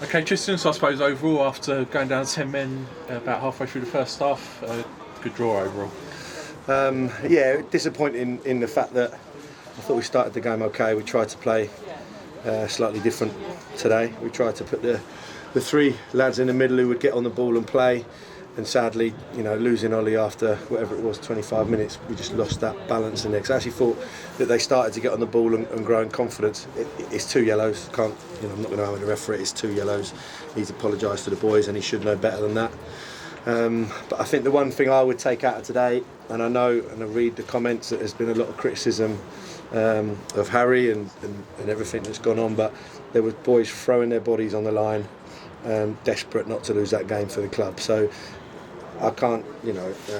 Okay, Tristan, so I suppose overall, after going down 10 men about halfway through the first half, good draw overall. Yeah, disappointing in the fact that I thought we started the game okay. We tried to play slightly different today. We tried to put the three lads in the middle who would get on the ball and play. And sadly, losing Ollie after whatever it was, 25 minutes, we just lost that balance in there. 'Cause I actually thought that they started to get on the ball and grow in confidence. It's 2 yellows. I'm not going to argue the referee. It's 2 yellows. He's apologised to the boys, and he should know better than that. But I think the one thing I would take out of today, and I know, and I read the comments, that there's been a lot of criticism of Harry and everything that's gone on, but there were boys throwing their bodies on the line, desperate not to lose that game for the club. So I can't,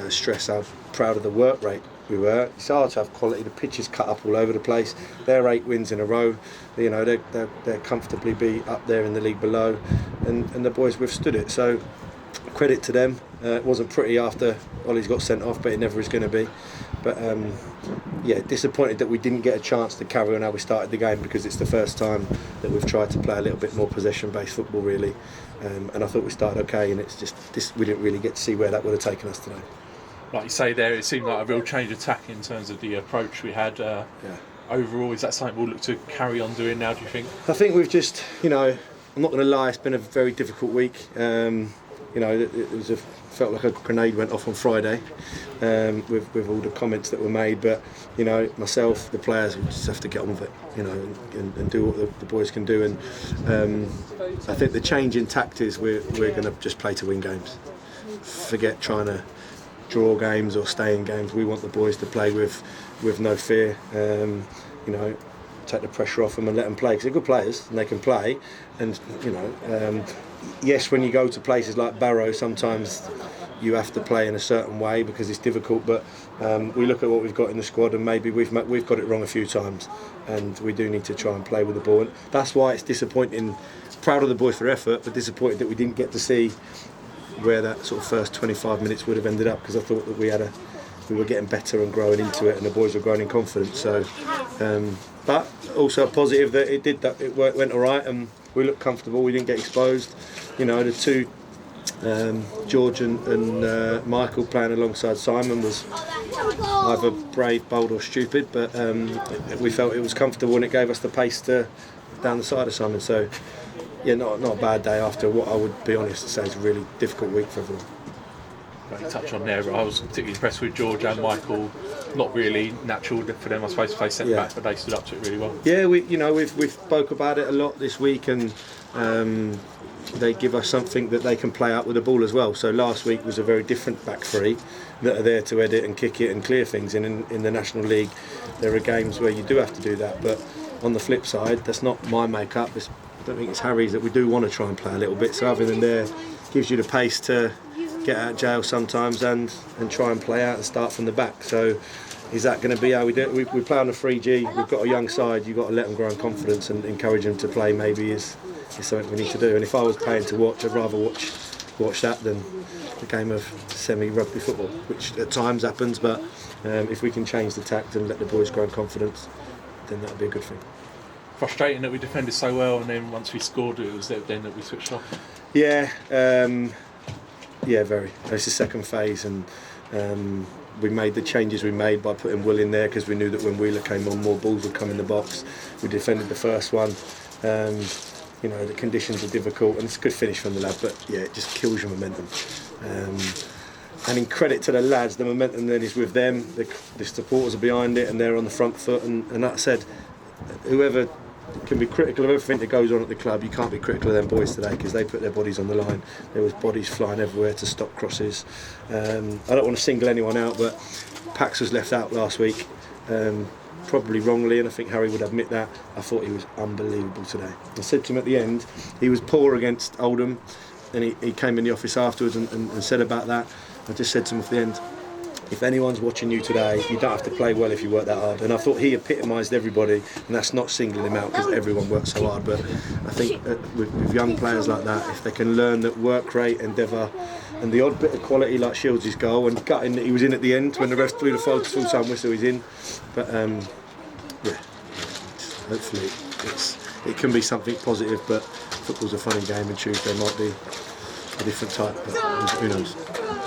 stress how proud of the work rate we were. It's hard to have quality. The pitch is cut up all over the place. They're 8 wins in a row. They're comfortably be up there in the league below, and the boys withstood it. So credit to them. It wasn't pretty after Ollie's got sent off, but it never is going to be. But disappointed that we didn't get a chance to carry on how we started the game, because it's the first time that we've tried to play a little bit more possession-based football, really. And I thought we started okay, and it's just we didn't really get to see where that would have taken us today. Like you say there, it seemed like a real change of tack in terms of the approach we had. Overall, is that something we'll look to carry on doing now, do you think? I think we've just, I'm not going to lie, it's been a very difficult week. It felt like a grenade went off on Friday with all the comments that were made. But myself, the players, we just have to get on with it, and do what the boys can do. And I think the change in tact is we're going to just play to win games. Forget trying to draw games or stay in games. We want the boys to play with no fear. Take the pressure off them and let them play, because they're good players and they can play. And yes, when you go to places like Barrow, sometimes you have to play in a certain way because it's difficult. But we look at what we've got in the squad, and maybe we've got it wrong a few times, and we do need to try and play with the ball. And that's why it's disappointing. Proud of the boys for effort, but disappointed that we didn't get to see where that sort of first 25 minutes would have ended up, because I thought that we were getting better and growing into it, and the boys were growing in confidence. So, but also positive that it went all right, and we looked comfortable. We didn't get exposed. The two, George and Michael playing alongside Simon was either brave, bold, or stupid. But we felt it was comfortable, and it gave us the pace down the side of Simon. So, yeah, not a bad day after what I would be honest to say is a really difficult week for everyone. You touch on there, but I was particularly impressed with George and Michael. Not really natural for them, I suppose, to play centre back, but they stood up to it really well. Yeah, we've spoke about it a lot this week, and they give us something that they can play out with the ball as well. So last week was a very different back three that are there to edit and kick it and clear things. In the National League, there are games where you do have to do that, but on the flip side, that's not my make-up. I don't think it's Harry's, that we do want to try and play a little bit. So having them there gives you the pace to get out of jail sometimes and try and play out and start from the back. So is that going to be how we do it? We play on a 3G, we've got a young side, you've got to let them grow in confidence and encourage them to play, maybe is something we need to do. And if I was paying to watch, I'd rather watch that than the game of semi-rugby football, which at times happens, but if we can change the tact and let the boys grow in confidence, then that would be a good thing. Frustrating that we defended so well, and then once we scored, it was then that we switched off. Yeah, very. It's the second phase, and we made the changes we made by putting Will in there, because we knew that when Wheeler came on, more balls would come in the box. We defended the first one. The conditions are difficult, and it's a good finish from the lad, but yeah, it just kills your momentum. And in credit to the lads, the momentum then is with them. The supporters are behind it, and they're on the front foot. And that said, whoever can be critical of everything that goes on at the club, you can't be critical of them boys today, because they put their bodies on the line. There was bodies flying everywhere to stop crosses. I don't want to single anyone out, but Pax was left out last week, probably wrongly, and I think Harry would admit that. I thought he was unbelievable today. I said to him at the end, he was poor against Oldham, and he came in the office afterwards and said about that. I just said to him at the end, if anyone's watching you today, you don't have to play well if you work that hard. And I thought he epitomised everybody, and that's not singling him out because everyone works so hard. But I think with young players like that, if they can learn that work rate, endeavour, and the odd bit of quality like Shields' goal and gutting that he was in at the end when the rest blew the full-time whistle, he's in. But hopefully it can be something positive, but football's a funny game, and Tuesday might be a different type. But who knows?